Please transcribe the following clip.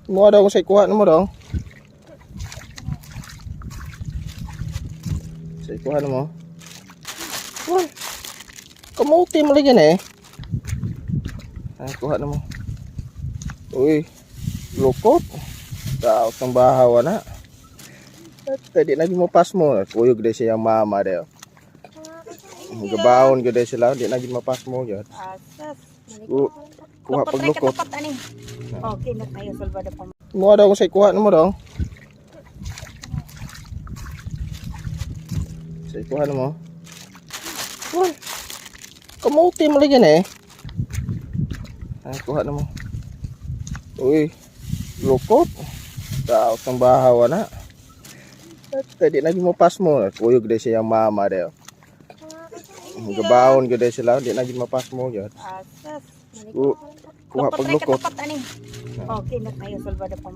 Mo daw sa kuha mo daw. Sa kuha mo. Uy. Kamuti mo lagi na eh. Ay, kuha na mo. Uy. Lukot. Daot ng bahawa na. Tadi na mo pas mo. Kuyog din siya mama daw. Gabaon gyud sila, di na gid mapas mo gyud. Asas. Kuha paglukot. Okay na tayo Salvador pa. Mo daw sa kuha mo daw. Sa kuha mo. Uy. Kamuti mo lagi na eh. Ay, kuha na mo. Uy. Lukot. Daot ng bahawa na. Tadi na mo pas mo. Kuyog din siya mama daw. Gabaon gyud sila, di na gid mapas mo gyud. Asas. Kuha paglukot. Okay na tayo Salvador pa.